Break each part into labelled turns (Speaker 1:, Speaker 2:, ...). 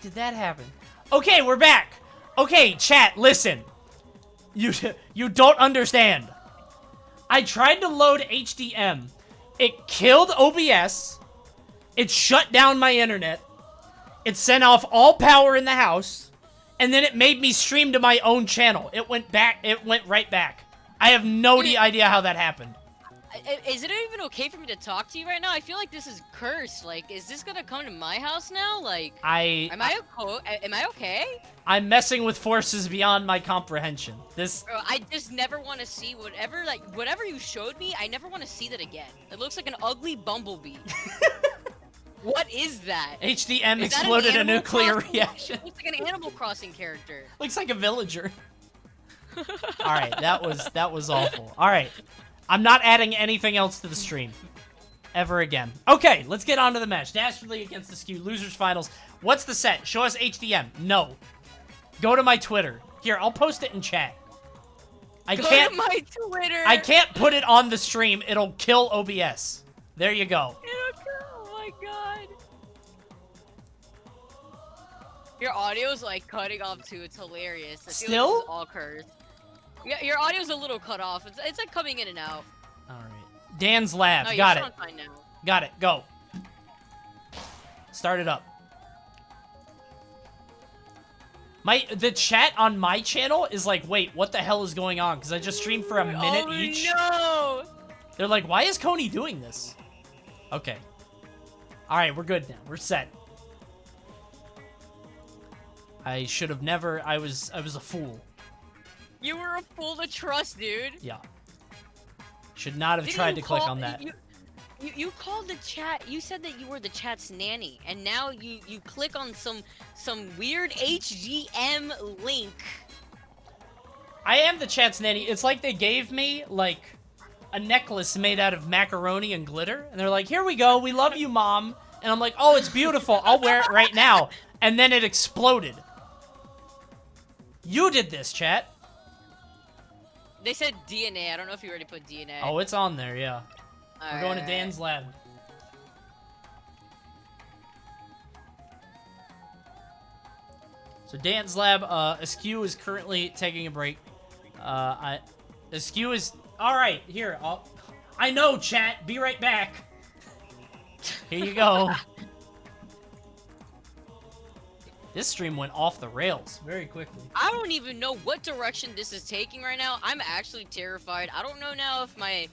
Speaker 1: did that happen? Okay, we're back. Okay, chat, listen. You don't understand. I tried to load HDM. It killed OBS. It shut down my internet. It sent off all power in the house. And then it made me stream to my own channel. It went back. It went right back. I have no idea how that happened.
Speaker 2: Is it even okay for me to talk to you right now? I feel like this is cursed. Like, is this gonna come to my house now? Like, am I okay?
Speaker 1: I'm messing with forces beyond my comprehension. This.
Speaker 2: Bro, I just never want to see whatever you showed me. I never want to see that again. It looks like an ugly bumblebee. What is that?
Speaker 1: HDM exploded a nuclear reaction.
Speaker 2: It looks like an Animal Crossing character.
Speaker 1: Looks like a villager. All right, that was awful. All right. I'm not adding anything else to the stream. Ever again. Okay, let's get on to the match. Dastardly against Asqew. Losers finals. What's the set? Show us HDM. No. Go to my Twitter. Here, I'll post it in chat.
Speaker 2: Go to my Twitter.
Speaker 1: I can't put it on the stream. It'll kill OBS. There you go.
Speaker 2: Oh my god. Your audio's like cutting off too. It's hilarious. I feel
Speaker 1: Still?
Speaker 2: like this is all cursed. Yeah, your audio's a little cut off. It's like coming in and out.
Speaker 1: Alright. Dan's Lab.
Speaker 2: No,
Speaker 1: Got it.
Speaker 2: you're fine now.
Speaker 1: Got it. Go. Start it up. The chat on my channel is like, wait, what the hell is going on? Because I just streamed for a minute each.
Speaker 2: No!
Speaker 1: They're like, why is Coney doing this? Okay. Alright, we're good now. We're set. I should have never... I was a fool.
Speaker 2: You were a fool to trust, dude.
Speaker 1: Yeah. Should not have tried to click on that.
Speaker 2: You called the chat. You said that you were the chat's nanny, and now you click on some weird HGM link.
Speaker 1: I am the chat's nanny. It's like they gave me like a necklace made out of macaroni and glitter, and they're like, "Here we go. We love you, Mom." And I'm like, "Oh, it's beautiful. I'll wear it right now." And then it exploded. You did this, chat.
Speaker 2: They said DNA. I don't know if you already put DNA.
Speaker 1: Oh, it's on there, yeah. We're going to Dan's Lab. So Dan's Lab, Asqew is currently taking a break. Asqew is... Alright, here. I know, chat. Be right back. Here you go. This stream went off the rails very quickly.
Speaker 2: I don't even know what direction this is taking right now. I'm actually terrified. I don't know now if my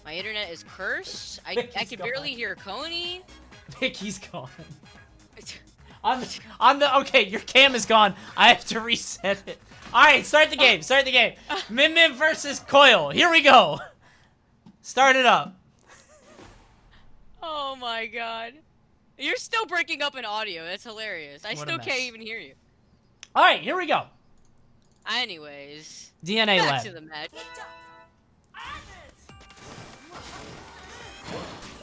Speaker 2: internet is cursed. I can barely hear Coney.
Speaker 1: Vicky's gone. Okay, your cam is gone. I have to reset it. Alright, start the game. Start the game. Min Min versus Coil. Here we go. Start it up.
Speaker 2: Oh my god. You're still breaking up in audio. That's hilarious. I still can't even hear you.
Speaker 1: Alright, here we go.
Speaker 2: Anyways.
Speaker 1: DNA
Speaker 2: back
Speaker 1: Lab.
Speaker 2: to the match.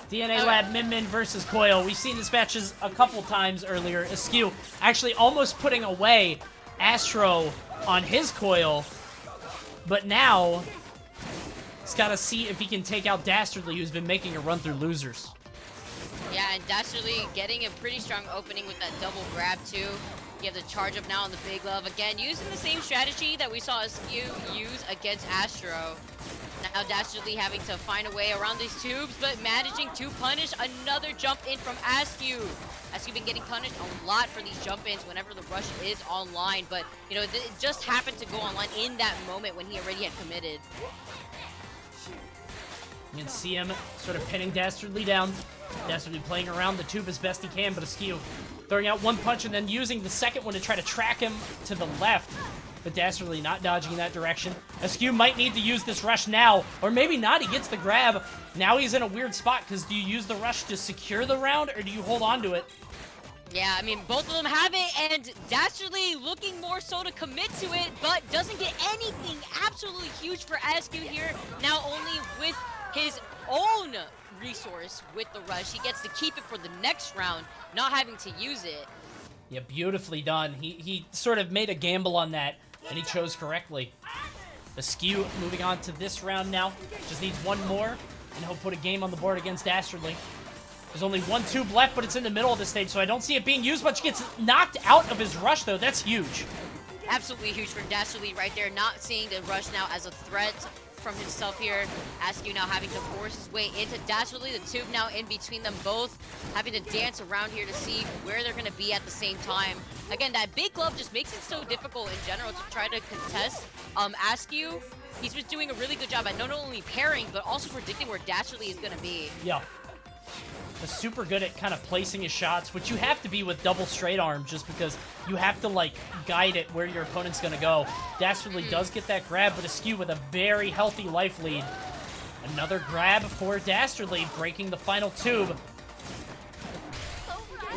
Speaker 1: DNA Lab, Min Min versus Coil. We've seen this matches a couple times earlier. Asqew actually almost putting away Astro on his Coil. But now, he's got to see if he can take out Dastardly, who's been making a run through losers.
Speaker 2: Yeah, and Dastardly getting a pretty strong opening with that double grab, too. You have the charge up now on the Big Love. Again, using the same strategy that we saw Asqew use against Astro. Now Dastardly having to find a way around these tubes, but managing to punish another jump in from Asqew. Asqew been getting punished a lot for these jump ins whenever the rush is online, but you know, it just happened to go online in that moment when he already had committed.
Speaker 1: You can see him sort of pinning Dastardly down. Dastardly playing around the tube as best he can, but Asqew throwing out one punch and then using the second one to try to track him to the left. But Dastardly not dodging in that direction. Asqew might need to use this rush now, or maybe not. He gets the grab. Now he's in a weird spot, because do you use the rush to secure the round, or do you hold on to it?
Speaker 2: Yeah, I mean, both of them have it, and Dastardly looking more so to commit to it, but doesn't get anything absolutely huge for Asqew here. Now only with his own resource with the rush, he gets to keep it for the next round, not having to use it.
Speaker 1: Yeah, beautifully done. He sort of made a gamble on that, and he chose correctly. Asqew moving on to this round now. Just needs one more, and he'll put a game on the board against Dastardly. There's only one tube left, but it's in the middle of the stage, so I don't see it being used, but she gets knocked out of his rush, though. That's huge.
Speaker 2: Absolutely huge for Dastardly right there, not seeing the rush now as a threat from himself here. Asqew now having to force his way into Dastardly, the tube now in between them both, having to dance around here to see where they're going to be at the same time. Again, that big glove just makes it so difficult in general to try to contest. Asqew, he's been doing a really good job at not only pairing, but also predicting where Dastardly is going to be.
Speaker 1: Yeah. He's super good at kind of placing his shots, which you have to be with double straight arm just because you have to, like, guide it where your opponent's going to go. Dastardly does get that grab, but Asqew with a very healthy life lead. Another grab for Dastardly, breaking the final tube.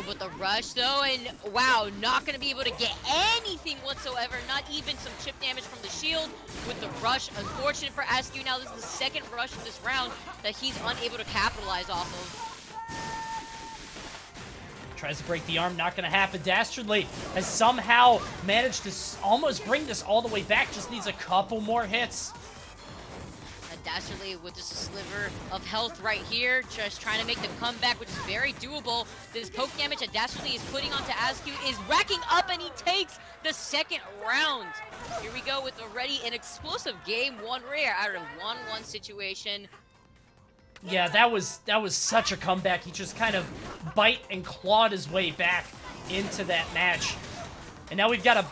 Speaker 2: But the rush, though, and wow, not going to be able to get anything whatsoever, not even some chip damage from the shield with the rush. Unfortunate for Asqew. Now this is the second rush of this round that he's unable to capitalize off of.
Speaker 1: Tries to break the arm, not going to happen. Dastardly has somehow managed to almost bring this all the way back, just needs a couple more hits.
Speaker 2: Dastardly with just a sliver of health right here, just trying to make the comeback, which is very doable. This poke damage that Dastardly is putting onto Asqew is racking up, and he takes the second round. Here we go with already an explosive game one rare out of a 1-1 situation.
Speaker 1: Yeah, that was such a comeback. He just kind of bite and clawed his way back into that match. And now we've got a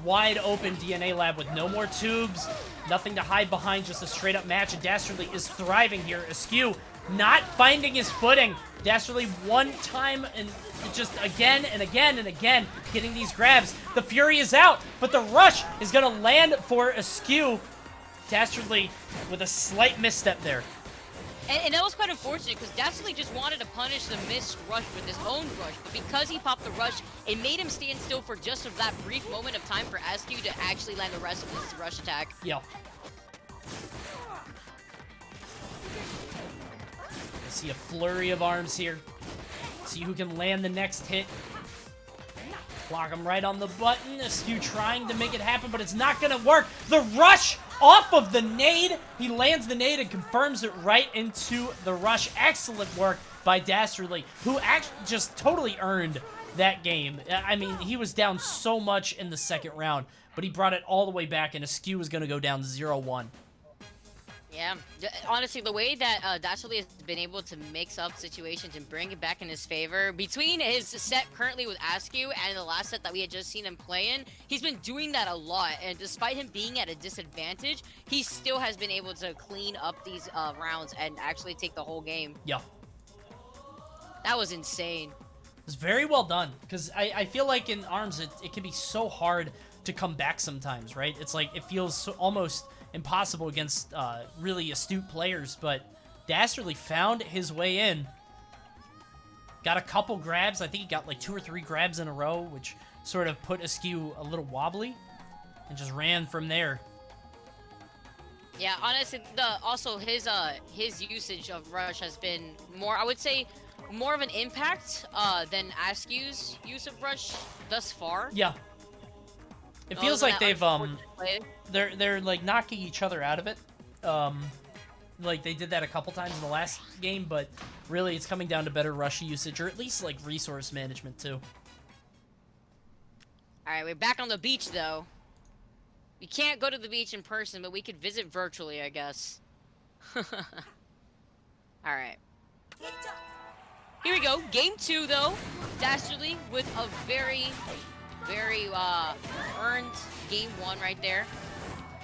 Speaker 1: wide open DNA lab with no more tubes, nothing to hide behind, just a straight up match. And Dastardly is thriving here. Asqew not finding his footing. Dastardly one time and just again and again and again getting these grabs. The Fury is out, but the rush is going to land for Asqew. Dastardly with a slight misstep there.
Speaker 2: And that was quite unfortunate because Dastardly just wanted to punish the missed rush with his own rush, but because he popped the rush, it made him stand still for just that brief moment of time for Asqew to actually land the rest of his rush attack.
Speaker 1: Yeah. I see a flurry of arms here. See who can land the next hit. Block him right on the button. Asqew trying to make it happen, but it's not going to work. The rush off of the nade. He lands the nade and confirms it right into the rush. Excellent work by Dastardly, who actually just totally earned that game. I mean, he was down so much in the second round, but he brought it all the way back, and Asqew was going to go down 0-1.
Speaker 2: Yeah, honestly, the way that Dastardly has been able to mix up situations and bring it back in his favor, between his set currently with Asqew and the last set that we had just seen him play in, he's been doing that a lot. And despite him being at a disadvantage, he still has been able to clean up these rounds and actually take the whole game.
Speaker 1: Yeah.
Speaker 2: That was insane.
Speaker 1: It's very well done, because I feel like in ARMS, it can be so hard to come back sometimes, right? It's like, it feels so, almost impossible against really astute players, but Dastardly found his way in. Got a couple grabs. I think he got like 2 or 3 grabs in a row, which sort of put Asqew a little wobbly, and just ran from there.
Speaker 2: Yeah, honestly, also his usage of rush has been more, I would say, more of an impact than Asqew's use of rush thus far.
Speaker 1: Yeah. It feels like they've they're like knocking each other out of it. Like they did that a couple times in the last game, but really it's coming down to better rush usage, or at least like resource management too.
Speaker 2: Alright, we're back on the beach though. We can't go to the beach in person, but we could visit virtually, I guess. Alright. Here we go. Game 2 though. Dastardly with a very earned game 1 right there.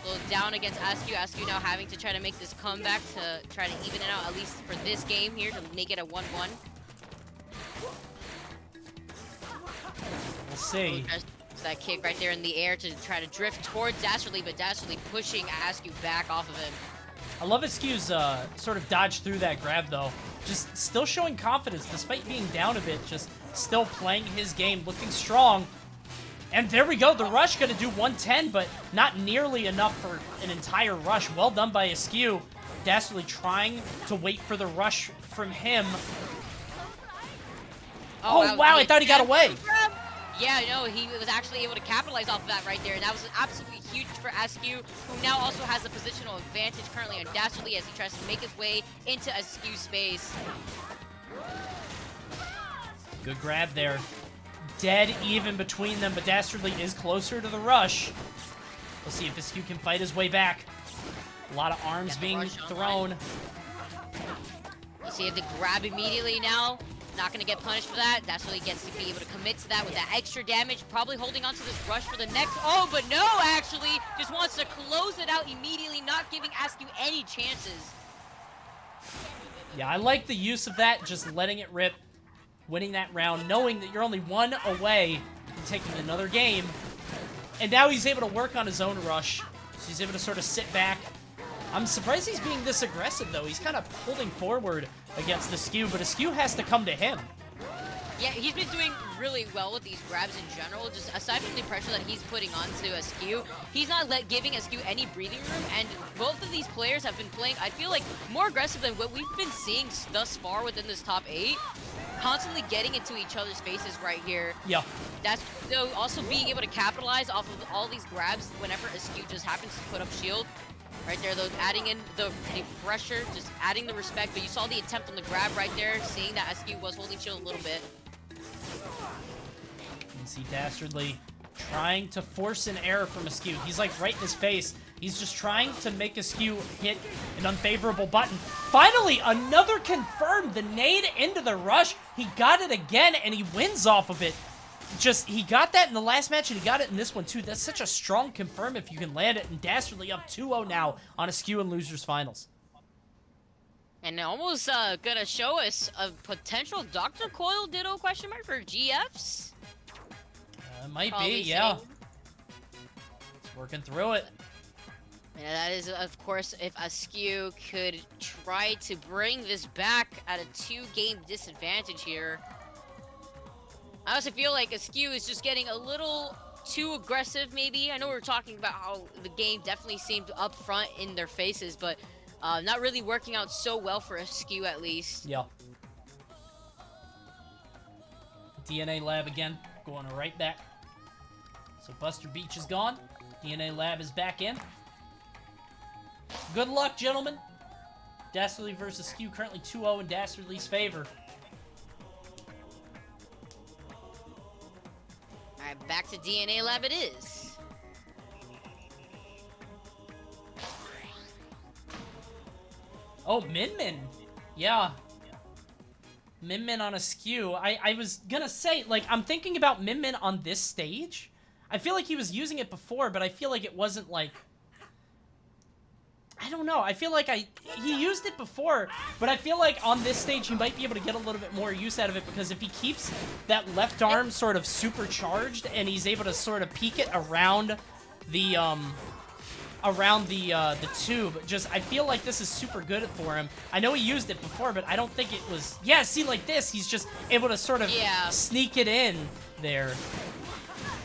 Speaker 2: A little down against Asqew. Asqew now having to try to make this comeback to try to even it out, at least for this game here, to make it a 1-1.
Speaker 1: We'll see.
Speaker 2: That kick right there in the air to try to drift towards Dastardly, but Dastardly pushing Asqew back off of him.
Speaker 1: I love Asqew's sort of dodge through that grab though. Just still showing confidence despite being down a bit, just still playing his game, looking strong. And there we go, the rush gonna do 110, but not nearly enough for an entire rush. Well done by Asqew. Dastardly trying to wait for the rush from him. Oh wow, I thought he got away.
Speaker 2: Yeah, no, he was actually able to capitalize off of that right there, and that was absolutely huge for Asqew, who now also has a positional advantage currently on Dastardly as he tries to make his way into Asqew's space.
Speaker 1: Good grab there. Dead even between them, but Dastardly is closer to the rush. We'll see if Asqew can fight his way back. A lot of arms being thrown.
Speaker 2: Let's see if the grab immediately now. Not going to get punished for that. Dastardly gets to be able to commit to that with that extra damage. Probably holding on to this rush for the next. Oh, but no, actually. Just wants to close it out immediately, not giving Asqew any chances.
Speaker 1: Yeah, I like the use of that, just letting it rip, winning that round, knowing that you're only one away from taking another game. And now he's able to work on his own rush. So he's able to sort of sit back. I'm surprised he's being this aggressive, though. He's kind of holding forward against Asqew, but Asqew has to come to him.
Speaker 2: Yeah, he's been doing really well with these grabs in general. Just aside from the pressure that he's putting onto Asqew, he's not giving Asqew any breathing room. And both of these players have been playing, I feel like, more aggressive than what we've been seeing thus far within this top 8. Constantly getting into each other's faces right here.
Speaker 1: Yeah.
Speaker 2: That's so also being able to capitalize off of all these grabs whenever Asqew just happens to put up shield. Right there, though, adding in the pressure, just adding the respect. But you saw the attempt on the grab right there, seeing that Asqew was holding shield a little bit.
Speaker 1: You can see Dastardly trying to force an error from Asqew. He's like right in his face. He's just trying to make Asqew hit an unfavorable button. Finally, another confirmed. The nade into the rush. He got it again, and he wins off of it. He got that in the last match, and he got it in this one, too. That's such a strong confirm if you can land it. And Dastardly up 2-0 now on Asqew and Losers Finals.
Speaker 2: And almost gonna show us a potential Dr. Coil Ditto question mark for GFs.
Speaker 1: Might be, yeah. It's working through it.
Speaker 2: And that is, of course, if Asqew could try to bring this back at a 2-game disadvantage here. I also feel like Asqew is just getting a little too aggressive, maybe. I know we were talking about how the game definitely seemed up front in their faces, but not really working out so well for Asqew, at least.
Speaker 1: Yeah. DNA Lab again, going right back. So Buster Beach is gone. DNA Lab is back in. Good luck, gentlemen. Dastardly versus Asqew, currently 2-0 in Dastardly's favor.
Speaker 2: Alright, back to DNA Lab it is.
Speaker 1: Oh, Min Min. Yeah. Min Min on Asqew. I was gonna say, like, I'm thinking about Min Min on this stage. I feel like he was using it before, but I feel like it wasn't, like... I don't know. I feel like he used it before, but I feel like on this stage he might be able to get a little bit more use out of it, because if he keeps that left arm sort of supercharged and he's able to sort of peek it around the tube, I feel like this is super good for him. I know he used it before, but I don't think it was... Yeah, see, like this, he's just able to sort of sneak it in there.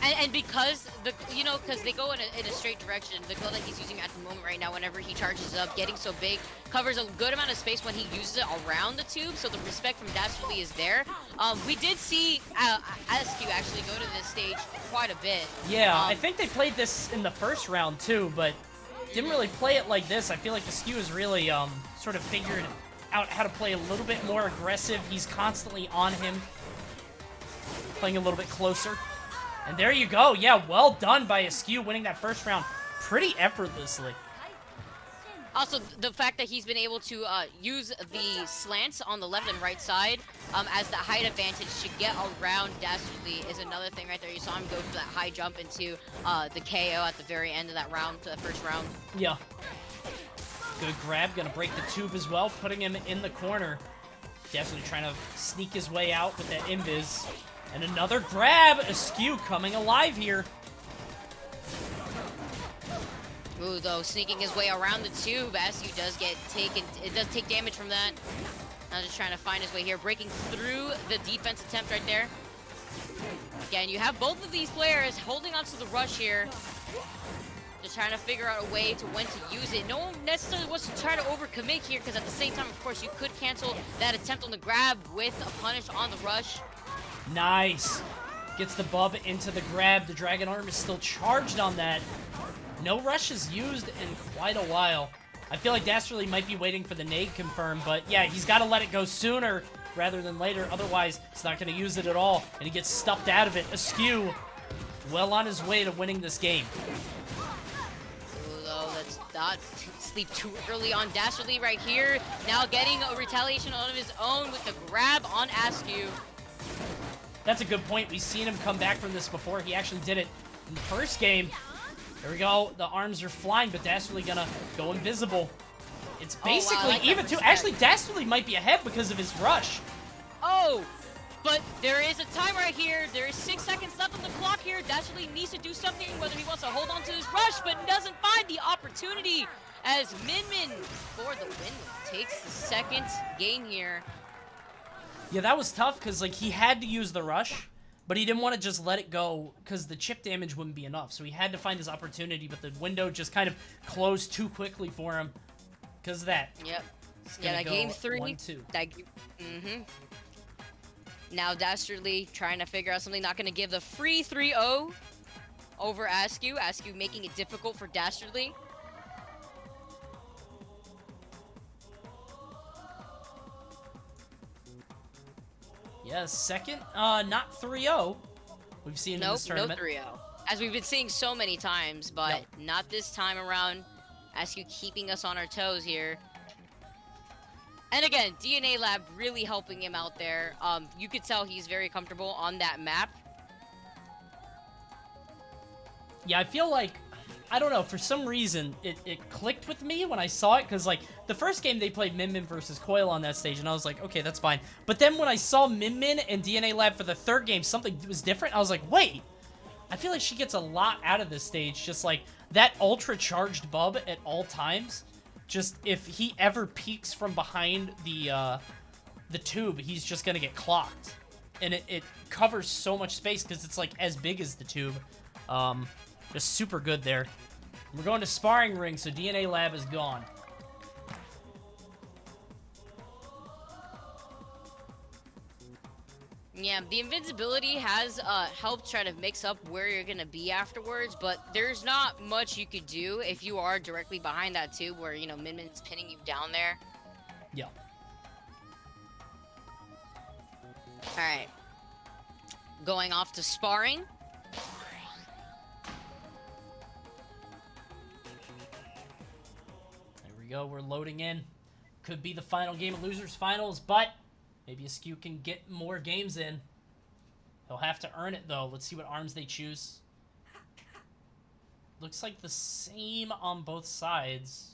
Speaker 2: And because because they go in a straight direction, the glow that he's using at the moment right now, whenever he charges up, getting so big, covers a good amount of space when he uses it around the tube, so the respect from Dastardly is there. We did see Asqew actually go to this stage quite a bit.
Speaker 1: Yeah, I think they played this in the first round too, but didn't really play it like this. I feel like Asqew has really sort of figured out how to play a little bit more aggressive. He's constantly on him, playing a little bit closer. And there you go. Yeah, well done by Asqew, winning that first round pretty effortlessly.
Speaker 2: Also, the fact that he's been able to use the slants on the left and right side as the height advantage to get around Dastardly is another thing right there. You saw him go for that high jump into the KO at the very end of that round, the first round.
Speaker 1: Yeah. Good grab. Gonna break the tube as well, putting him in the corner. Dastardly trying to sneak his way out with that invis. And another grab. Asqew coming alive here.
Speaker 2: Ooh, though, sneaking his way around the tube. Asqew does get taken. It does take damage from that. Now just trying to find his way here, breaking through the defense attempt right there. Again, you have both of these players holding onto the rush here. Just trying to figure out a way to when to use it. No one necessarily wants to try to overcommit here, because at the same time, of course, you could cancel that attempt on the grab with a punish on the rush.
Speaker 1: Nice. Gets the bub into the grab. The Dragon Arm is still charged on that. No rush is used in quite a while. I feel like Dastardly might be waiting for the nade confirm, but yeah, he's got to let it go sooner. rather than later. Otherwise, he's not going to use it at all, and he gets stuffed out of it. Asqew, well on his way to winning this game.
Speaker 2: Although, let's not sleep too early on Dastardly right here. Now getting a retaliation on his own with the grab on Asqew.
Speaker 1: That's a good point. We've seen him come back from this before. He actually did it in the first game. There we go. The arms are flying, but Dastardly gonna go invisible. It's basically even too. Actually, Dastardly might be ahead because of his rush.
Speaker 2: Oh, but there is a time right here. There is 6 seconds left on the clock here. Dastardly needs to do something, whether he wants to hold on to his rush, but doesn't find the opportunity as Min Min for the win takes the second game here.
Speaker 1: Yeah, that was tough because like he had to use the rush, but he didn't want to just let it go because the chip damage wouldn't be enough. So he had to find his opportunity, but the window just kind of closed too quickly for him because of that.
Speaker 2: Yep. Yeah, that game 3.
Speaker 1: 1-2.
Speaker 2: Now Dastardly trying to figure out something, not going to give the free 3-0 over Asqew. Asqew making it difficult for Dastardly.
Speaker 1: Yeah, second, not 3-0. We've seen in this tournament.
Speaker 2: No 3-0. As we've been seeing so many times, but not this time around. Asqew keeping us on our toes here. And again, DNA Lab really helping him out there. You could tell he's very comfortable on that map.
Speaker 1: Yeah, I feel like, I don't know, for some reason, it clicked with me when I saw it, because, like, the first game they played Min Min versus Coil on that stage, and I was like, okay, that's fine. But then when I saw Min Min and DNA Lab for the third game, something was different. I was like, wait, I feel like she gets a lot out of this stage. Just, like, that ultra-charged bub at all times, just, if he ever peeks from behind the tube, he's just gonna get clocked. And it covers so much space, because it's, like, as big as the tube. Just super good there. We're going to sparring ring, so DNA Lab is gone.
Speaker 2: Yeah, the invincibility has helped try to mix up where you're going to be afterwards, but there's not much you could do if you are directly behind that tube where, you know, Min Min's pinning you down there.
Speaker 1: Yeah.
Speaker 2: Alright. Going off to sparring.
Speaker 1: Go, we're loading in. Could be the final game of Losers Finals, but maybe Asqew can get more games in. He'll have to earn it, though. Let's see what arms they choose. Looks like the same on both sides.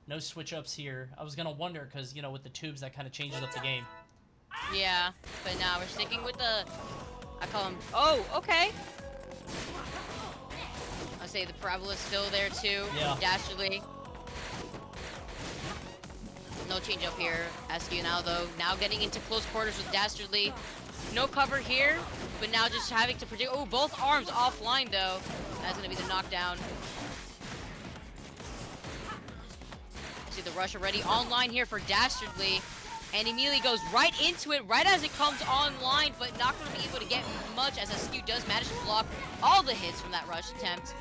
Speaker 1: No switch-ups here. I was going to wonder, because, you know, with the tubes, that kind of changes up the game.
Speaker 2: Yeah, but now we're sticking with the... I call him... Oh, okay. I'll say the Parabola's still there, too.
Speaker 1: Yeah.
Speaker 2: Dastardly. No change up here. Asqew now, though. Now getting into close quarters with Dastardly. No cover here, but now just having to predict. Oh, both arms offline, though. That's going to be the knockdown. See the rush already online here for Dastardly. And immediately goes right into it, right as it comes online, but not going to be able to get much, as Asqew does manage to block all the hits from that rush attempt.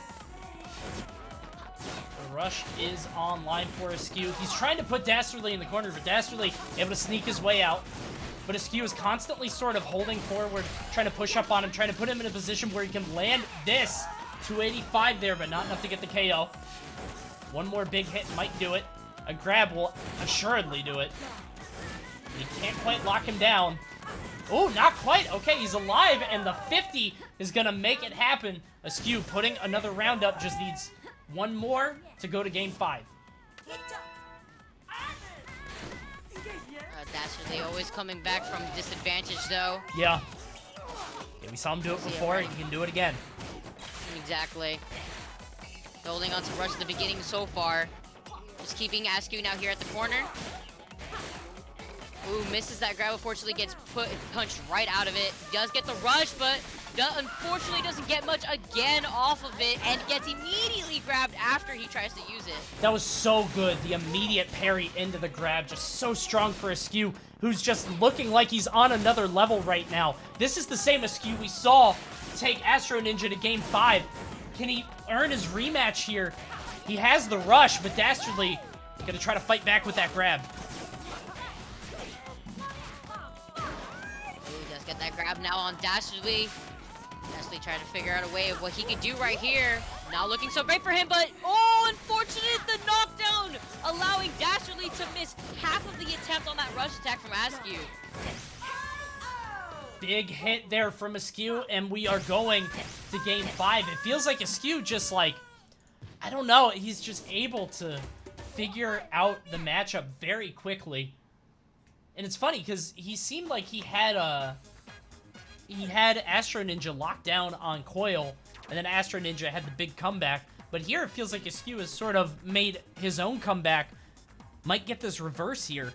Speaker 1: The rush is online for Asqew. He's trying to put Dastardly in the corner, but Dastardly able to sneak his way out. But Asqew is constantly sort of holding forward, trying to push up on him, trying to put him in a position where he can land this. 285 there, but not enough to get the KO. One more big hit might do it. A grab will assuredly do it. He can't quite lock him down. Oh, not quite. Okay, he's alive, and the 50 is going to make it happen. Asqew putting another round up, just needs one more to go to game 5.
Speaker 2: Dastardly always coming back from disadvantage, though.
Speaker 1: Yeah. We saw him do it before. He can do it again.
Speaker 2: Exactly. Holding on to rush at the beginning so far. Just keeping Asqew now here at the corner. Ooh, misses that grab. Unfortunately, gets punched right out of it. Does get the rush, but unfortunately doesn't get much again off of it, and gets immediately grabbed after he tries to use it.
Speaker 1: That was so good. The immediate parry into the grab. Just so strong for Asqew, who's just looking like he's on another level right now. This is the same Asqew we saw take Astro Ninja to game 5. Can he earn his rematch here? He has the rush, but Dastardly gonna try to fight back with that grab.
Speaker 2: Grab now on Dastardly. Dastardly trying to figure out a way of what he could do right here. Not looking so great for him, but oh, unfortunate, the knockdown, allowing Dastardly to miss half of the attempt on that rush attack from Asqew.
Speaker 1: Big hit there from Asqew, and we are going to game 5. It feels like Asqew just like, I don't know, he's just able to figure out the matchup very quickly. And it's funny because he seemed like he had Astro Ninja locked down on Coil, and then Astro Ninja had the big comeback. But here it feels like Asqew has sort of made his own comeback. Might get this reverse here.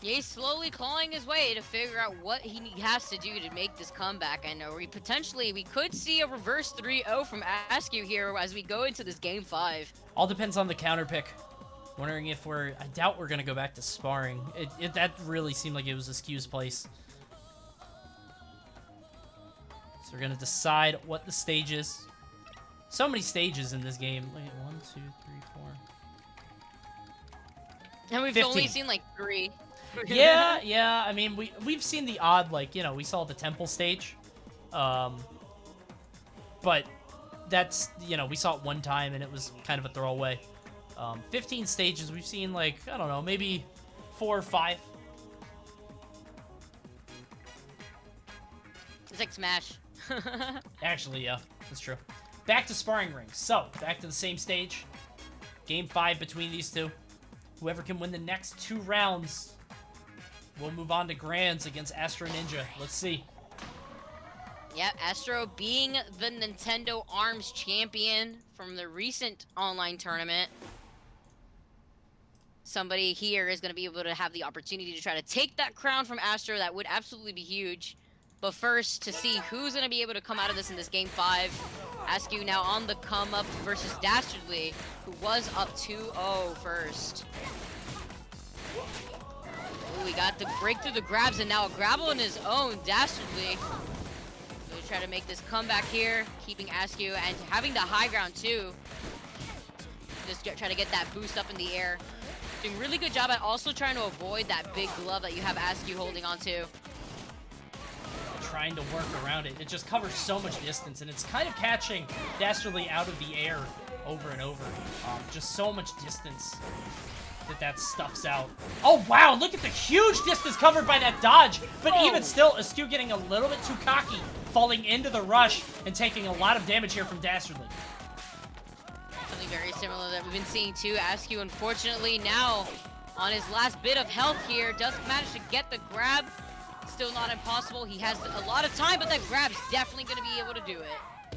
Speaker 2: Yeah, he's slowly clawing his way to figure out what he has to do to make this comeback. I know we could see a reverse 3-0 from Asqew here as we go into this game 5.
Speaker 1: All depends on the counter pick. Wondering if I doubt we're gonna go back to sparring. That really seemed like it was Asqew's place. So we're gonna decide what the stage is. So many stages in this game. Wait, 1, 2, 3, 4.
Speaker 2: And we've
Speaker 1: 15.
Speaker 2: only seen like 3.
Speaker 1: Yeah. I mean, we've seen the odd, like, you know, we saw the temple stage. But that's, you know, we saw it one time and it was kind of a throwaway. 15 stages, we've seen, like, I don't know, maybe 4 or 5.
Speaker 2: It's like Smash.
Speaker 1: Actually, yeah, that's true. Back to sparring rings. So, back to the same stage. Game 5 between these two. Whoever can win the next 2 rounds will move on to Grands against Astro Ninja. Let's see.
Speaker 2: Yeah, Astro being the Nintendo ARMS champion from the recent online tournament. Somebody here is going to be able to have the opportunity to try to take that crown from Astro. That would absolutely be huge. But first, to see who's going to be able to come out of this in this game 5. Asqew now on the come up versus Dastardly, who was up 2-0 first. Ooh, we got the break through the grabs, and now a grab on his own. Dastardly going to try to make this comeback here, keeping Asqew and having the high ground too. Just try to get that boost up in the air. Doing really good job at also trying to avoid that big glove that you have Asqew holding on to.
Speaker 1: Trying to work around it. It just covers so much distance, and it's kind of catching Dastardly out of the air over and over. Just so much distance that stuffs out. Oh, wow, look at the huge distance covered by that dodge. But even still, Asqew getting a little bit too cocky, falling into the rush and taking a lot of damage here from Dastardly.
Speaker 2: Something very similar that we've been seeing too. Asqew, unfortunately, now on his last bit of health here, does manage to get the grab. Still not impossible. He has a lot of time, but that grab's definitely going to be able to do it.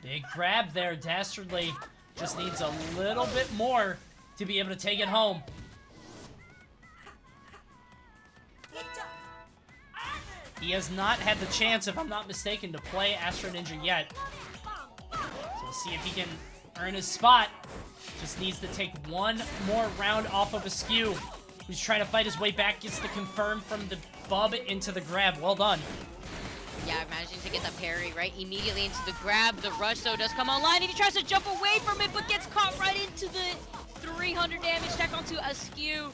Speaker 1: Big grab there. Dastardly just needs a little bit more to be able to take it home. He has not had the chance, if I'm not mistaken, to play Astro Ninja yet. So we'll see if he can earn his spot. Just needs to take one more round off of Asqew. He's trying to fight his way back, gets the confirm from the bub into the grab. Well done.
Speaker 2: Yeah, managing to get the parry right immediately into the grab. The rush, though, does come online, and he tries to jump away from it, but gets caught right into the 300 damage check onto Asqew.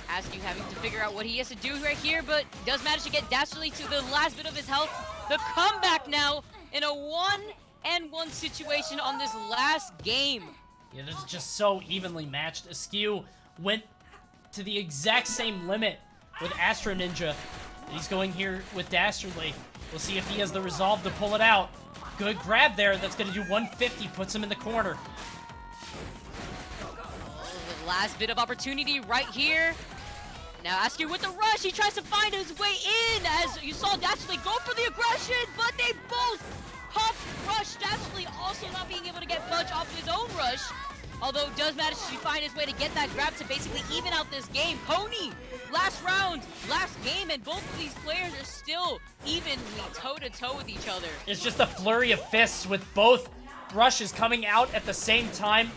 Speaker 2: Asqew having to figure out what he has to do right here, but does manage to get Dastardly to the last bit of his health. The comeback now in a 1-1 situation on this last game.
Speaker 1: Yeah, this is just so evenly matched. Asqew went to the exact same limit with Astro Ninja. He's going here with Dastardly. We'll see if he has the resolve to pull it out. Good grab there. That's going to do 150. Puts him in the corner.
Speaker 2: The last bit of opportunity right here. Now Asqew with the rush. He tries to find his way in. As you saw Dastardly go for the aggression, but they both pop rush. Dastardly also not being able to get much off his own rush. Although does manage to find his way to get that grab to basically even out this game. Pony, last round, last game, and both of these players are still evenly toe-to-toe with each other.
Speaker 1: It's just a flurry of fists with both rushes coming out at the same time.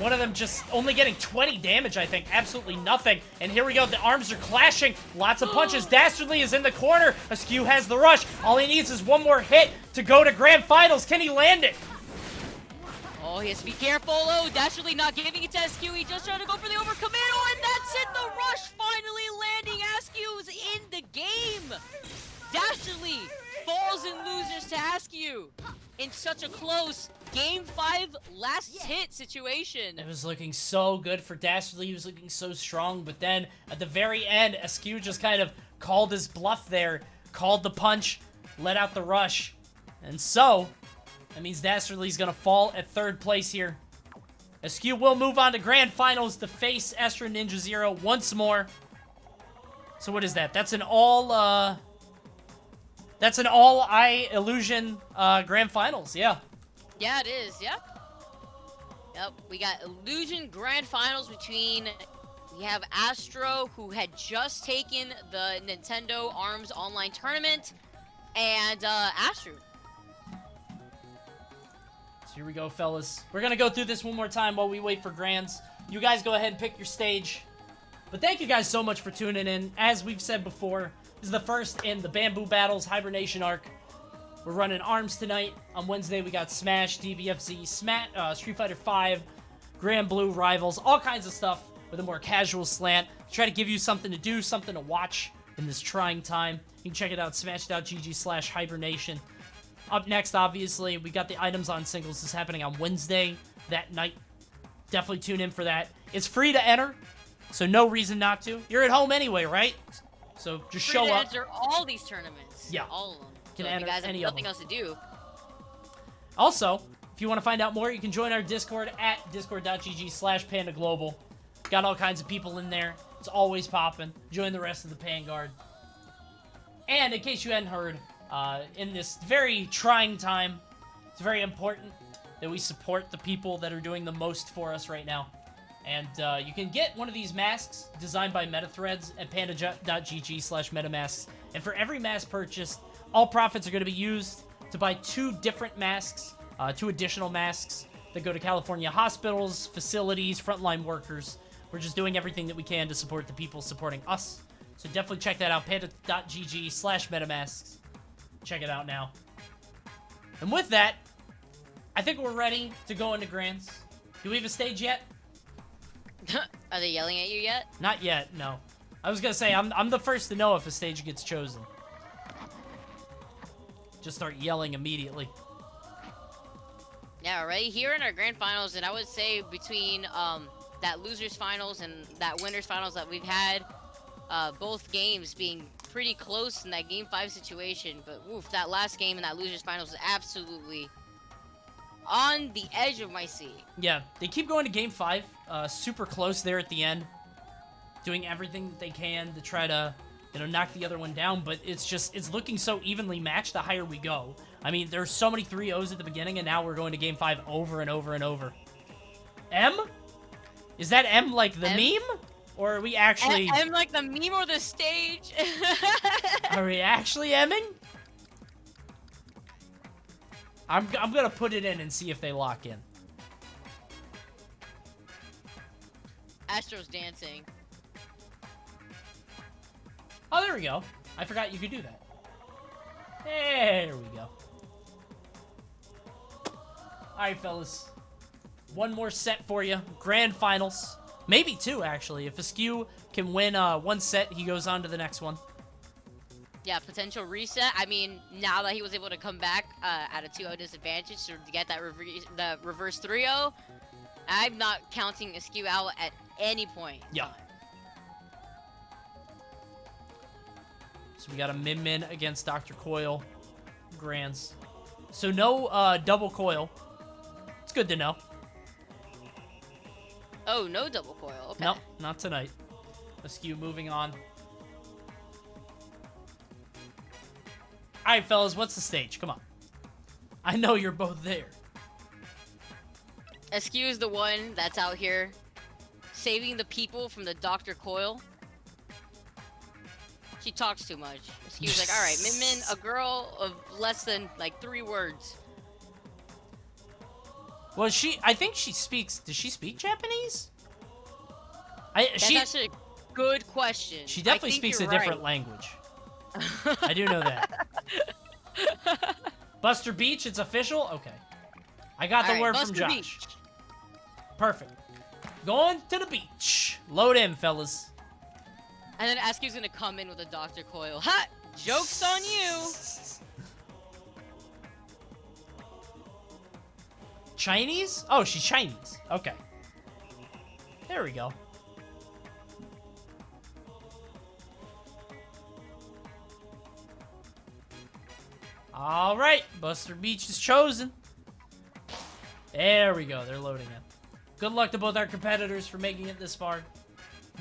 Speaker 1: One of them just only getting 20 damage, I think. Absolutely nothing. And here we go. The arms are clashing. Lots of punches. Dastardly is in the corner. Asqew has the rush. All he needs is one more hit to go to grand finals. Can he land it?
Speaker 2: Oh, he has to be careful. Oh, Dastardly not giving it to Asqew. He just trying to go for the overcommit. Oh, and that's it. The rush finally landing Asqew's in the game! Dastardly falls and loses to Asqew in such a close Game 5 last hit situation.
Speaker 1: It was looking so good for Dastardly. He was looking so strong, but then at the very end, Asqew just kind of called his bluff there, called the punch, let out the rush. And so, that means Dastardly's going to fall at 3rd place here. Asqew will move on to Grand Finals to face Astro Ninja Zero once more. So what is that? That's an all Eye Illusion Grand Finals, yeah.
Speaker 2: Yeah, it is, yep. Yep, we got Illusion Grand Finals between... We have Astro, who had just taken the Nintendo ARMS online tournament, and Astro.
Speaker 1: So here we go, fellas. We're going to go through this one more time while we wait for Grands. You guys go ahead and pick your stage. But thank you guys so much for tuning in. As we've said before, this is the first in the Bamboo Battles Hibernation arc. We're running ARMS tonight. On Wednesday, we got Smash, DBFZ, Street Fighter V, Grand Blue, Rivals, all kinds of stuff with a more casual slant. Try to give you something to do, something to watch in this trying time. You can check it out, smash.gg/hibernation. Up next, obviously, we got the items on singles. This is happening on Wednesday that night. Definitely tune in for that. It's free to enter, so no reason not to. You're at home anyway, right? So just show up.
Speaker 2: Free to enter all these tournaments.
Speaker 1: Yeah.
Speaker 2: All of them.
Speaker 1: Can
Speaker 2: so if
Speaker 1: enter
Speaker 2: you guys have
Speaker 1: any of
Speaker 2: nothing
Speaker 1: them.
Speaker 2: else to do.
Speaker 1: Also, if you want to find out more, you can join our Discord at discord.gg/pandaglobal. Got all kinds of people in there. It's always popping. Join the rest of the Vanguard. And in case you hadn't heard, in this very trying time, it's very important that we support the people that are doing the most for us right now. And you can get one of these masks designed by MetaThreads at panda.gg/metamasks. And for every mask purchased, all profits are going to be used to buy 2 different masks, 2 additional masks that go to California hospitals, facilities, frontline workers. We're just doing everything that we can to support the people supporting us. So definitely check that out, panda.gg/metamasks. Check it out now. And with that, I think we're ready to go into Grands. Do we have a stage yet?
Speaker 2: Are they yelling at you yet?
Speaker 1: Not yet, no. I was gonna say, I'm the first to know if a stage gets chosen. Just start yelling immediately.
Speaker 2: Yeah, right here in our grand finals, and I would say between that losers finals and that winners finals that we've had, both games being pretty close in that game 5 situation, but oof, that last game in that losers finals is absolutely on the edge of my seat.
Speaker 1: Yeah, they keep going to game 5, super close there at the end, doing everything that they can to try to, you know, knock the other one down, but it's looking so evenly matched the higher we go. I mean, there's so many 3-0s at the beginning, and now we're going to game 5 over and over and over. M? Is that M like the meme? Or are we actually...
Speaker 2: M like the meme or the stage?
Speaker 1: Are we actually Ming? I'm gonna put it in and see if they lock in.
Speaker 2: Astro's dancing.
Speaker 1: Oh, there we go. I forgot you could do that. There we go. Alright, fellas. One more set for you. Grand finals. Maybe 2, actually. If Asqew can win 1 set, he goes on to the next one.
Speaker 2: Yeah, potential reset. I mean, now that he was able to come back at a 2-0 disadvantage to get that reverse 3-0, I'm not counting Asqew out at any point.
Speaker 1: Yeah. So we got a Min against Dr. Coil. Grands. So no double coil. It's good to know.
Speaker 2: Oh, no double coil. Okay.
Speaker 1: Nope, not tonight. Asqew moving on. Alright, fellas, what's the stage? Come on. I know you're both there.
Speaker 2: Asqew is the one that's out here saving the people from the Dr. Coil. She talks too much. Askew's like, alright, Min, a girl of less than, like, 3 words.
Speaker 1: Well, I think she speaks, does she speak Japanese?
Speaker 2: That's actually a good question.
Speaker 1: She definitely speaks a different language. I do know that. Buster Beach, it's official? Okay. I got the word from Josh.
Speaker 2: Beach.
Speaker 1: Perfect. Going to the beach. Load in, fellas.
Speaker 2: And then Asqew's gonna come in with a Dr. Coil. Ha! Joke's on you!
Speaker 1: Chinese? Oh, she's Chinese. Okay. There we go. All right, Buster Beach is chosen. There we go. They're loading it. Good luck to both our competitors for making it this far.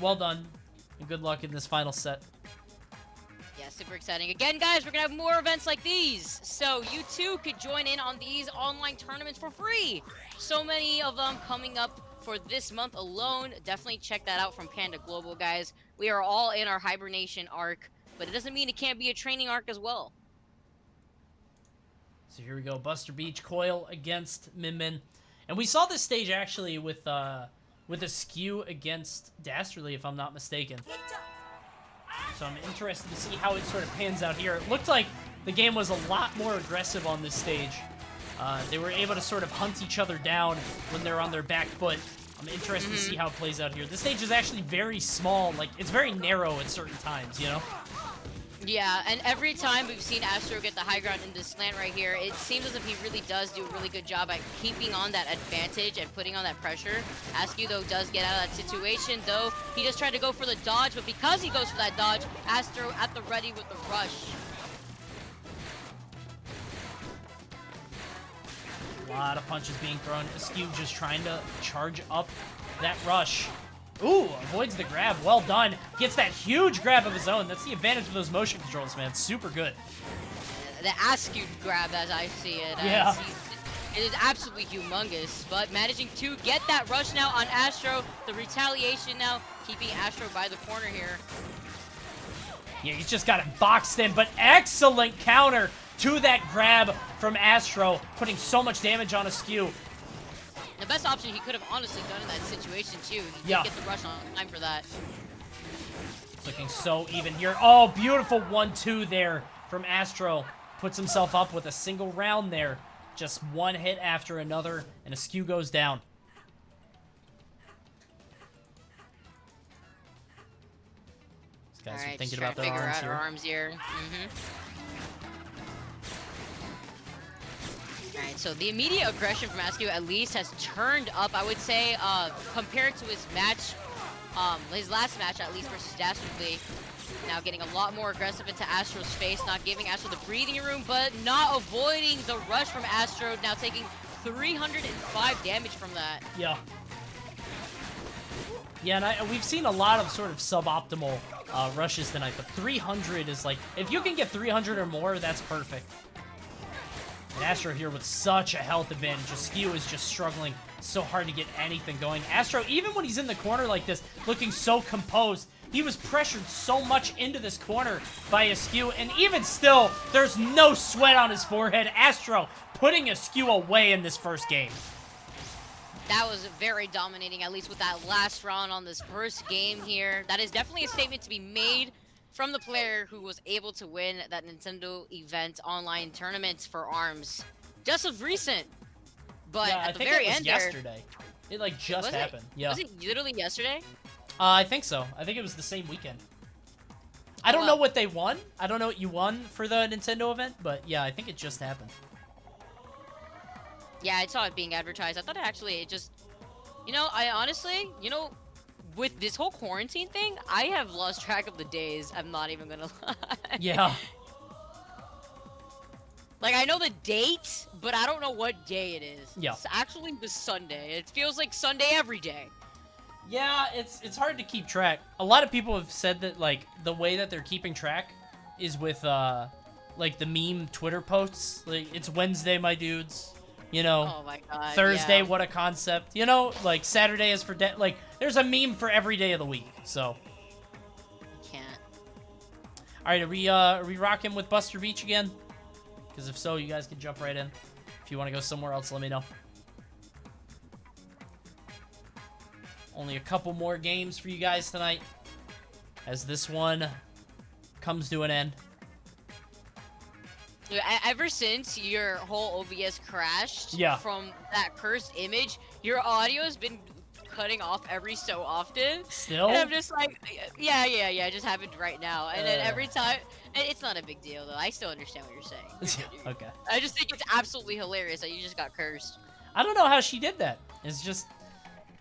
Speaker 1: Well done, and good luck in this final set.
Speaker 2: Yeah, super exciting. Again, guys, we're gonna have more events like these, so you too could join in on these online tournaments for free. So many of them coming up for this month alone. Definitely check that out from Panda Global, guys. We are all in our Hibernation arc, but it doesn't mean it can't be a training arc as well.
Speaker 1: So here we go, Buster Beach Coil against Min Min. And we saw this stage actually with Asqew against Dastardly, if I'm not mistaken. So I'm interested to see how it sort of pans out here. It looked like the game was a lot more aggressive on this stage. They were able to sort of hunt each other down when they're on their back foot. I'm interested to see how it plays out here. This stage is actually very small. Like, it's very narrow at certain times, you know?
Speaker 2: Yeah, and every time we've seen Asqew get the high ground in this slant right here, it seems as if he really does do a really good job at keeping on that advantage and putting on that pressure. Asqew, though, does get out of that situation, though. He just tried to go for the dodge, but because he goes for that dodge, Asqew at the ready with the rush.
Speaker 1: A lot of punches being thrown. Asqew just trying to charge up that rush. Ooh, avoids the grab. Well done. Gets that huge grab of his own. That's the advantage of those motion controls, man. Super good.
Speaker 2: The Asqew grab, as I see it.
Speaker 1: Yeah.
Speaker 2: It is absolutely humongous, but managing to get that rush now on Asqew. The retaliation now, keeping Asqew by the corner here.
Speaker 1: Yeah, he's just got it boxed in, but excellent counter to that grab from Asqew, putting so much damage on Asqew.
Speaker 2: The best option he could have honestly done in that situation, too. He
Speaker 1: Yeah.
Speaker 2: did get the rush on time for that.
Speaker 1: It's looking so even here. Oh, beautiful 1-2 there from Asqew. Puts himself up with a single round there. Just one hit after another, and Asqew goes down. These guys are thinking about their arms here.
Speaker 2: Alright, so the immediate aggression from Asqew at least has turned up, I would say, compared to his match, his last match at least versus Dastardly. Now getting a lot more aggressive into Asqew's face, not giving Asqew the breathing room, but not avoiding the rush from Asqew, now taking 305 damage from that.
Speaker 1: Yeah. Yeah, and we've seen a lot of sort of suboptimal rushes tonight, but 300 is like, if you can get 300 or more, that's perfect. And Asqew here with such a health advantage. Asqew is just struggling so hard to get anything going. Asqew, even when he's in the corner like this, looking so composed, he was pressured so much into this corner by Asqew, and even still, there's no sweat on his forehead. Asqew putting Asqew away in this first game.
Speaker 2: That was very dominating, at least with that last round on this first game here. That is definitely a statement to be made from the player who was able to win that Nintendo event online tournament for ARMS. Just of recent, but
Speaker 1: yeah,
Speaker 2: at
Speaker 1: I
Speaker 2: the
Speaker 1: think
Speaker 2: very
Speaker 1: it was
Speaker 2: end
Speaker 1: yesterday. It like just happened. Yeah.
Speaker 2: Was it literally yesterday?
Speaker 1: I think so. I think it was the same weekend. I don't know what they won. I don't know what you won for the Nintendo event, but yeah, I think it just happened.
Speaker 2: Yeah, I saw it being advertised. I thought it just, I honestly, with this whole quarantine thing, I have lost track of the days. I'm not even gonna lie.
Speaker 1: Yeah.
Speaker 2: Like, I know the date, but I don't know what day it is.
Speaker 1: Yeah.
Speaker 2: It's actually the Sunday. It feels like Sunday every day.
Speaker 1: Yeah, it's hard to keep track. A lot of people have said that, like, the way that they're keeping track is with, like, the meme Twitter posts. Like, it's Wednesday, my dudes.
Speaker 2: Oh my god.
Speaker 1: Thursday,
Speaker 2: yeah.
Speaker 1: what a concept. Like, Saturday is for like, there's a meme for every day of the week, so.
Speaker 2: Can't.
Speaker 1: Alright, are we rocking with Buster Beach again? Because if so, you guys can jump right in. If you want to go somewhere else, let me know. Only a couple more games for you guys tonight, as this one comes to an end.
Speaker 2: Dude, ever since your whole OBS crashed
Speaker 1: Yeah.
Speaker 2: from that cursed image, your audio has been cutting off every so often.
Speaker 1: Still?
Speaker 2: And I'm just like, yeah, it just happened right now. And then every time, and it's not a big deal though. I still understand what you're saying.
Speaker 1: Okay.
Speaker 2: I just think it's absolutely hilarious that you just got cursed.
Speaker 1: I don't know how she did that. It's just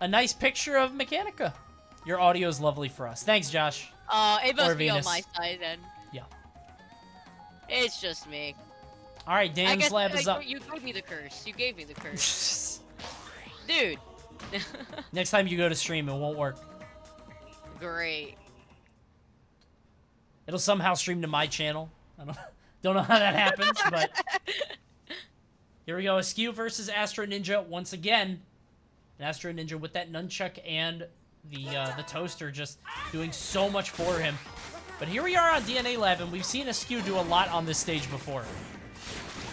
Speaker 1: a nice picture of Mechanica. Your audio is lovely for us. Thanks, Josh.
Speaker 2: It must
Speaker 1: Or
Speaker 2: be on
Speaker 1: Venus.
Speaker 2: my side then.
Speaker 1: Yeah.
Speaker 2: It's just me.
Speaker 1: All right,
Speaker 2: I
Speaker 1: Dan's
Speaker 2: guess
Speaker 1: lab is up.
Speaker 2: you gave me the curse. You gave me the curse. Dude.
Speaker 1: Next time you go to stream, it won't work.
Speaker 2: Great.
Speaker 1: It'll somehow stream to my channel. I don't know how that happens, but here we go. Asqew versus Astro Ninja once again. And Astro Ninja with that nunchuck and the toaster just doing so much for him. But here we are on DNA Lab, and we've seen Asqew do a lot on this stage before.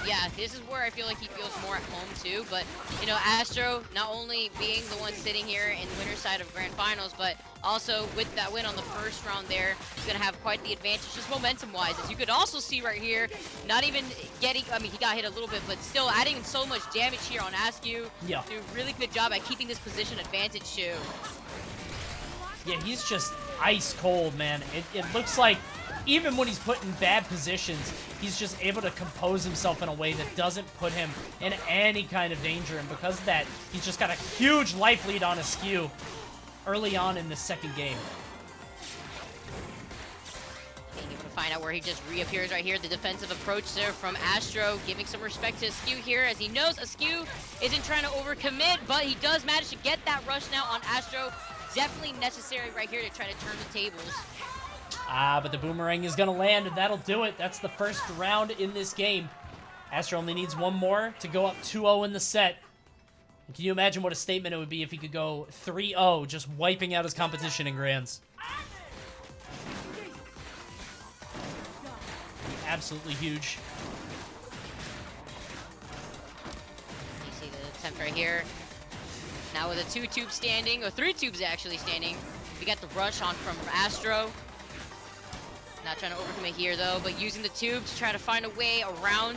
Speaker 2: Yeah, this is where I feel like he feels more at home too. But, you know, Astro not only being the one sitting here in the winner's side of Grand Finals, but also with that win on the first round there, he's going to have quite the advantage just momentum-wise. As you could also see right here, not even getting, I mean, he got hit a little bit, but still adding so much damage here on Asqew.
Speaker 1: Yeah.
Speaker 2: Do a really good job at keeping this position advantage too.
Speaker 1: Yeah, he's just ice cold, man. It looks like even when he's put in bad positions, he's just able to compose himself in a way that doesn't put him in any kind of danger. And because of that, he's just got a huge life lead on Asqew early on in the second game.
Speaker 2: Being able to find out where he just reappears right here. The defensive approach there from Astro, giving some respect to Asqew here, as he knows Asqew isn't trying to overcommit, but he does manage to get that rush now on Astro. Definitely necessary right here to try to turn the tables.
Speaker 1: But the boomerang is going to land, and that'll do it. That's the first round in this game. Astro only needs one more to go up 2-0 in the set. And can you imagine what a statement it would be if he could go 3-0, just wiping out his competition in Grands? Absolutely huge.
Speaker 2: You see the attempt right here. Now with a 2-tube standing, or 3 tubes actually standing, we got the rush on from Astro. Not trying to overcome it here though, but using the tube to try to find a way around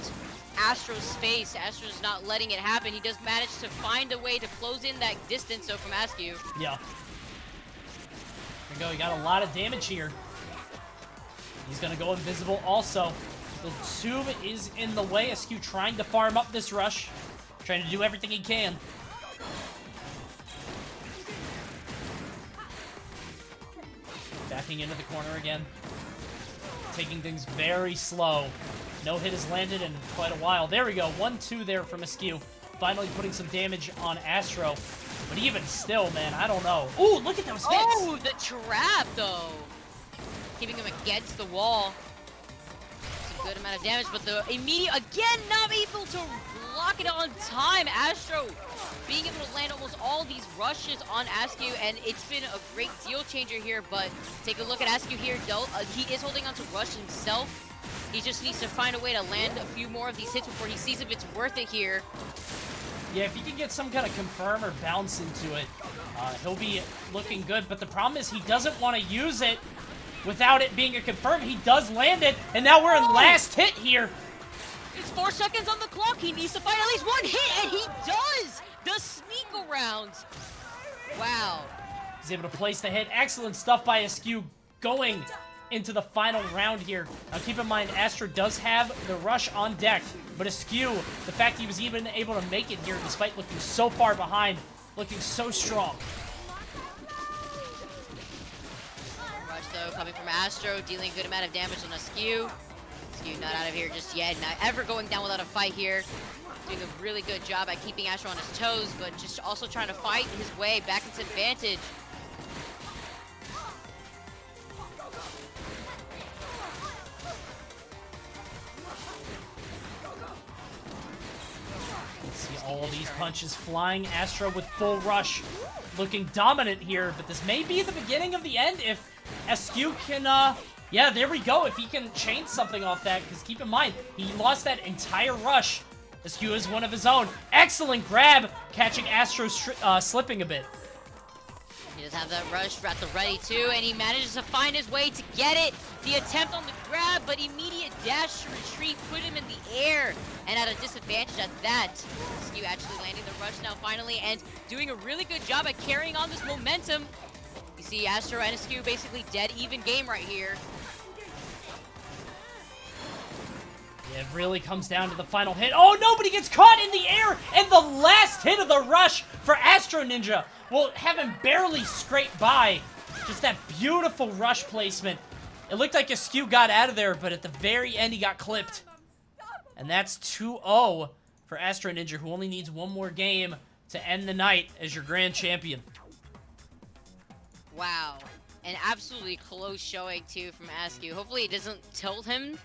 Speaker 2: Astro's space. Astro's not letting it happen. He does manage to find a way to close in that distance though from Asqew.
Speaker 1: Yeah. There we go, he got a lot of damage here. He's gonna go invisible also. The tube is in the way. Asqew trying to farm up this rush. Trying to do everything he can. Backing into the corner again. Taking things very slow. No hit has landed in quite a while. There we go. 1-2 there from Asqew. Finally putting some damage on Astro. But even still, man, I don't know. Ooh, look at those hits!
Speaker 2: Oh, the trap, though. Keeping him against the wall. It's a good amount of damage, but the immediate, again, not able to block it on time. Astro being able to land almost all these rushes on Asqew, and it's been a great deal changer here, but take a look at Asqew here. He is holding on to rush himself. He just needs to find a way to land a few more of these hits before he sees if it's worth it here.
Speaker 1: Yeah, if he can get some kind of confirm or bounce into it, he'll be looking good. But the problem is he doesn't want to use it without it being a confirm. He does land it, and now we're in last hit here.
Speaker 2: It's 4 seconds on the clock. He needs to find at least one hit, and he does! The sneak around. Wow.
Speaker 1: He's able to place the hit. Excellent stuff by Asqew going into the final round here. Now keep in mind, Astro does have the rush on deck, but Asqew, the fact he was even able to make it here despite looking so far behind, looking so strong.
Speaker 2: Rush though coming from Astro, dealing a good amount of damage on Asqew. Asqew not out of here just yet, not ever going down without a fight here. Doing a really good job at keeping Astro on his toes, but just also trying to fight his way back into advantage.
Speaker 1: See all these punches flying. Astro with full rush, looking dominant here, but this may be the beginning of the end if Asqew can, yeah, there we go, if he can chain something off that, because keep in mind, he lost that entire rush. Asqew is one of his own. Excellent grab, catching Astro slipping a bit.
Speaker 2: He does have that rush at the ready too, and he manages to find his way to get it. The attempt on the grab, but immediate dash to retreat put him in the air, and at a disadvantage at that. Asqew actually landing the rush now finally, and doing a really good job at carrying on this momentum. You see Astro and Asqew basically dead even game right here.
Speaker 1: Yeah, it really comes down to the final hit. Oh, nobody gets caught in the air, and the last hit of the rush for Astro Ninja will have him barely scrape by. Just that beautiful rush placement. It looked like Asqew got out of there, but at the very end, he got clipped. And that's 2-0 for Astro Ninja, who only needs one more game to end the night as your grand champion.
Speaker 2: Wow. An absolutely close showing, too, from Asqew. Hopefully it doesn't tilt him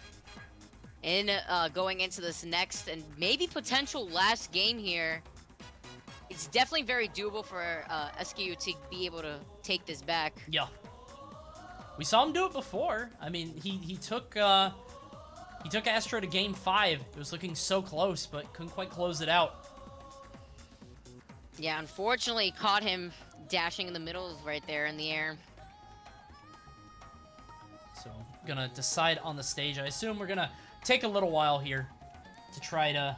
Speaker 2: in going into this next and maybe potential last game here. It's definitely very doable for Asqew to be able to take this back.
Speaker 1: Yeah. We saw him do it before. I mean, he took Astro to game 5. It was looking so close, but couldn't quite close it out.
Speaker 2: Yeah, unfortunately caught him dashing in the middle right there in the air.
Speaker 1: So, gonna decide on the stage. I assume we're gonna take a little while here to try to,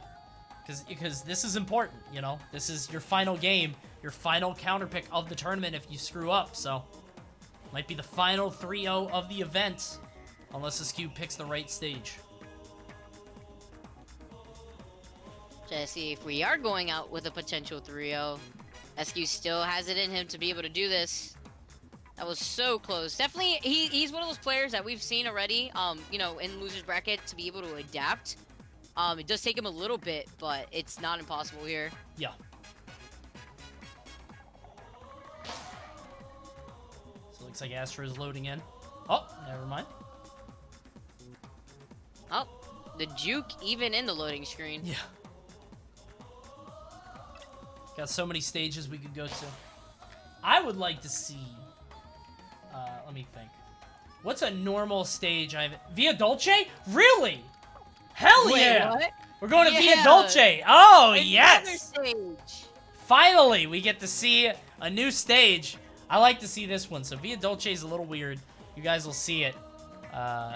Speaker 1: because this is important, you know? This is your final game, your final counter pick of the tournament if you screw up, so might be the final 3-0 of the event, unless Asqew picks the right stage.
Speaker 2: To see if we are going out with a potential 3-0. Asqew still has it in him to be able to do this. That was so close. Definitely, he's one of those players that we've seen already, you know, in loser's bracket to be able to adapt. It does take him a little bit, but it's not impossible here.
Speaker 1: Yeah. So it looks like Astro is loading in. Oh, never mind.
Speaker 2: Oh, the juke even in the loading screen.
Speaker 1: Yeah. Got so many stages we could go to. I would like to see... let me think. What's a normal stage I've... Via Dolce? Really? Hell
Speaker 2: Wait,
Speaker 1: yeah!
Speaker 2: what?
Speaker 1: We're going to
Speaker 2: Yeah.
Speaker 1: Via Dolce. Oh,
Speaker 2: Another
Speaker 1: yes!
Speaker 2: stage.
Speaker 1: Finally, we get to see a new stage. I like to see this one. So Via Dolce is a little weird. You guys will see it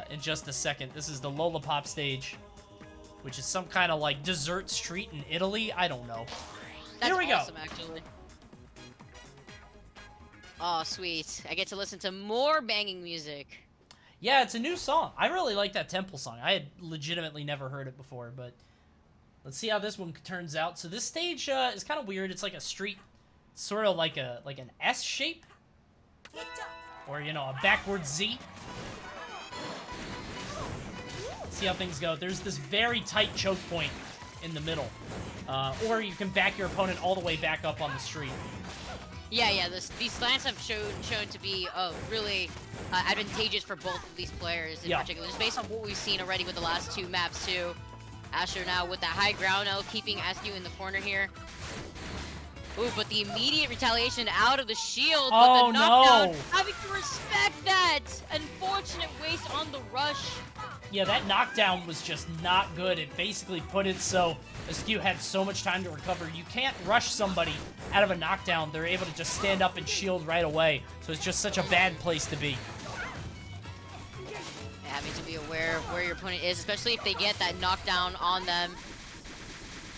Speaker 1: in just a second. This is the Lollipop stage, which is some kind of like dessert street in Italy. I don't know.
Speaker 2: That's
Speaker 1: Here we
Speaker 2: awesome,
Speaker 1: go.
Speaker 2: Actually. Oh, sweet. I get to listen to more banging music.
Speaker 1: Yeah, it's a new song. I really like that temple song. I had legitimately never heard it before, but let's see how this one turns out. So this stage is kind of weird. It's like a street, sort of like an S shape, or you know, a backward Z. Let's see how things go. There's this very tight choke point in the middle, or you can back your opponent all the way back up on the street.
Speaker 2: Yeah. These slants have shown to be really advantageous for both of these players in particular, just based on what we've seen already with the last two maps too. Astro now with the high ground L, keeping Asqew in the corner here. Ooh, but the immediate retaliation out of the shield.
Speaker 1: Oh,
Speaker 2: but the knockdown,
Speaker 1: no.
Speaker 2: having to respect that. Unfortunate waste on the rush.
Speaker 1: Yeah, that knockdown was just not good. It basically put it so Asqew had so much time to recover. You can't rush somebody out of a knockdown. They're able to just stand up and shield right away. So it's just such a bad place to be.
Speaker 2: Having to be aware of where your opponent is, especially if they get that knockdown on them.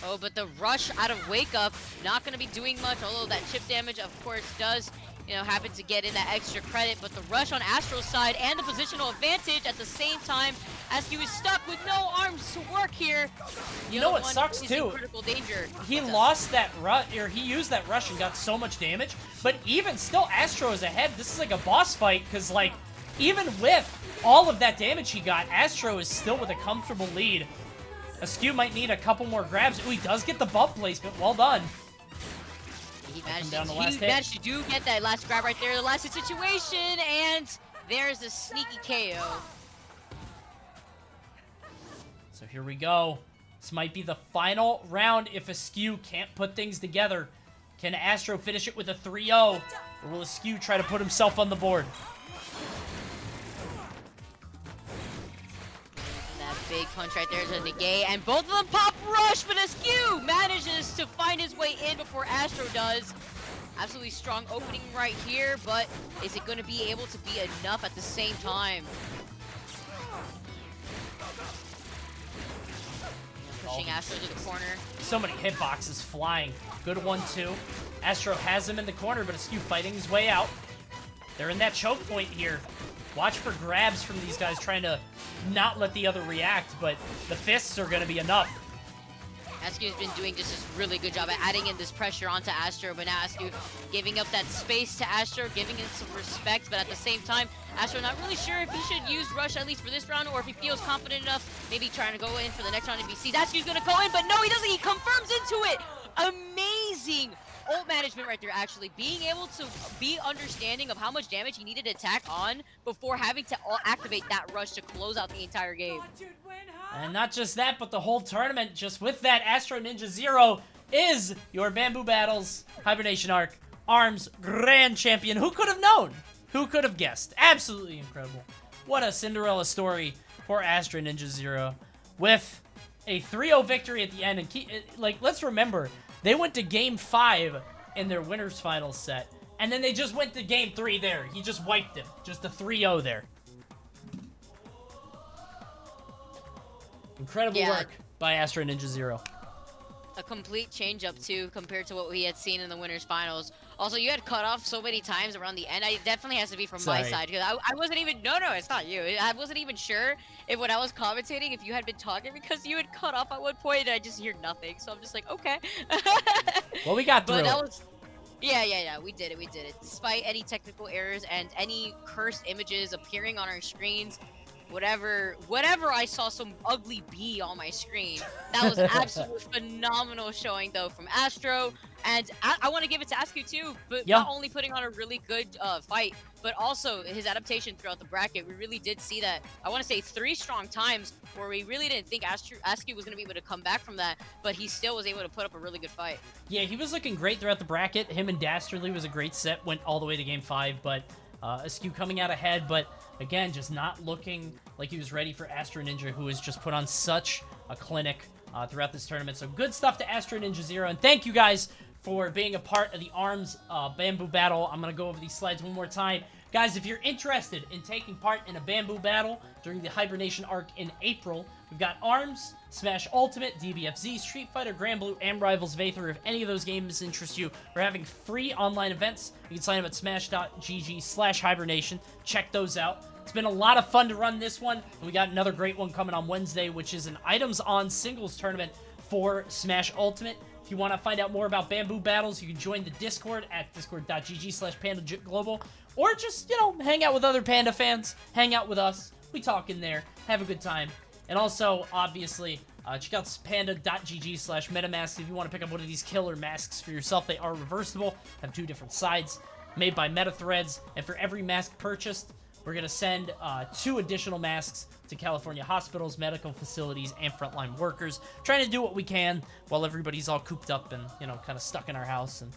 Speaker 2: Oh, but the rush out of Wake Up, not going to be doing much, although that chip damage, of course, does, you know, happen to get in that extra credit. But the rush on Astro's side and the positional advantage at the same time, Asqew is stuck with no arms to work here.
Speaker 1: You know what sucks, too?
Speaker 2: Critical danger.
Speaker 1: He lost that rush, or he used that rush and got so much damage. But even still, Astro is ahead. This is like a boss fight, because, like, even with all of that damage he got, Astro is still with a comfortable lead. Asqew might need a couple more grabs. Ooh, he does get the bump placement. Well done.
Speaker 2: He managed to do get that last grab right there, the last hit situation, and there's a sneaky KO.
Speaker 1: So here we go. This might be the final round if Asqew can't put things together. Can Astro finish it with a 3-0? Or will Asqew try to put himself on the board?
Speaker 2: Big punch right there to negate, and both of them pop rush, but Asqew manages to find his way in before Astro does. Absolutely strong opening right here, but is it going to be able to be enough at the same time? Pushing Astro to the corner.
Speaker 1: So many hitboxes flying. Good 1-2. Astro has him in the corner, but Asqew fighting his way out. They're in that choke point here. Watch for grabs from these guys trying to not let the other react, but the fists are going to be enough.
Speaker 2: Asqew's been doing just a really good job at adding in this pressure onto Astro, but now Asqew giving up that space to Astro, giving it some respect, but at the same time, Astro not really sure if he should use Rush at least for this round, or if he feels confident enough, maybe trying to go in for the next round if he sees Asqew's gonna go in, but no, he doesn't, he confirms into it! Amazing ult management right there, actually. Being able to be understanding of how much damage he needed to attack on before having to activate that Rush to close out the entire game.
Speaker 1: And not just that, but the whole tournament, just with that, Astro Ninja Zero is your Bamboo Battles Hibernation Arc ARMS Grand Champion. Who could have known? Who could have guessed? Absolutely incredible. What a Cinderella story for Astro Ninja Zero. With a 3-0 victory at the end. And let's remember, they went to Game 5 in their winners finals set. And then they just went to Game 3 there. He just wiped him. Just a 3-0 there. Incredible work by Astro Ninja Zero.
Speaker 2: A complete change-up, too, compared to what we had seen in the winners finals. Also, you had cut off so many times around the end. It definitely has to be from my side. Because I wasn't even... No, it's not you. I wasn't even sure if when I was commentating, if you had been talking, because you had cut off at one point and I just hear nothing. So I'm just like, okay.
Speaker 1: Well, we got through
Speaker 2: But that was... Yeah, we did it. Despite any technical errors and any cursed images appearing on our screens, whatever I saw some ugly bee on my screen. That was absolutely phenomenal showing, though, from Astro. And I want to give it to Asqew, too, but not only putting on a really good fight, but also his adaptation throughout the bracket. We really did see that, I want to say 3 strong times where we really didn't think Asqew was going to be able to come back from that, but he still was able to put up a really good fight. Yeah, he was looking great throughout the bracket. Him and Dastardly was a great set, went all the way to Game 5, but Asqew coming out ahead, but again, just not looking like he was ready for Astro Ninja, who has just put on such a clinic throughout this tournament. So good stuff to Astro Ninja Zero, and thank you guys for being a part of the ARMS Bamboo Battle. I'm going to go over these slides one more time. Guys, if you're interested in taking part in a Bamboo Battle during the Hibernation Arc in April, we've got ARMS, Smash Ultimate, DBFZ, Street Fighter, Granblue, and Rivals Vather. If any of those games interest you, we're having free online events. You can sign up at smash.gg/hibernation. Check those out. It's been a lot of fun to run this one, and we got another great one coming on Wednesday, which is an items on singles tournament for Smash Ultimate. If you want to find out more about Bamboo Battles, you can join the Discord at discord.gg/pandaglobal, or just, hang out with other Panda fans, hang out with us, we talk in there, have a good time. And also, obviously, check out panda.gg/metamask if you want to pick up one of these killer masks for yourself. They are reversible, have 2 different sides, made by Meta Threads, and for every mask purchased, we're going to send 2 additional masks to California hospitals, medical facilities, and frontline workers. Trying to do what we can while everybody's all cooped up and, kind of stuck in our house. And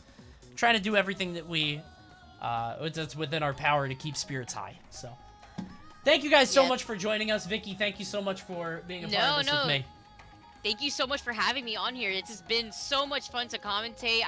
Speaker 2: trying to do everything that that's within our power to keep spirits high. So, thank you guys so much for joining us. Vicky, thank you so much for being a part of this with me. Thank you so much for having me on here. It's just been so much fun to commentate.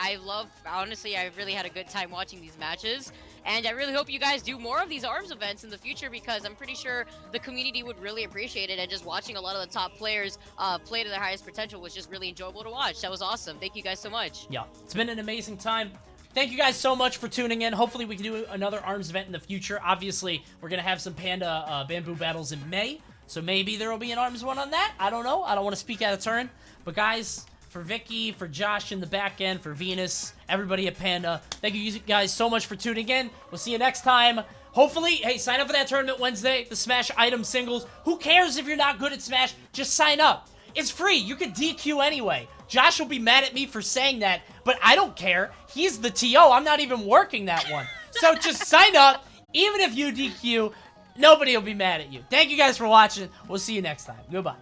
Speaker 2: Honestly, I really had a good time watching these matches. And I really hope you guys do more of these ARMS events in the future, because I'm pretty sure the community would really appreciate it. And just watching a lot of the top players play to their highest potential was just really enjoyable to watch. That was awesome. Thank you guys so much.
Speaker 1: Yeah, it's been an amazing time. Thank you guys so much for tuning in. Hopefully we can do another ARMS event in the future. Obviously, we're going to have some Panda Bamboo Battles in May. So maybe there will be an ARMS one on that. I don't know. I don't want to speak out of turn. But guys, for Vicky, for Josh in the back end, for Venus, everybody at Panda, thank you guys so much for tuning in. We'll see you next time. Hopefully, hey, sign up for that tournament Wednesday, the Smash Item Singles. Who cares if you're not good at Smash? Just sign up. It's free. You can DQ anyway. Josh will be mad at me for saying that, but I don't care. He's the TO. I'm not even working that one. So just sign up. Even if you DQ, nobody will be mad at you. Thank you guys for watching. We'll see you next time. Goodbye.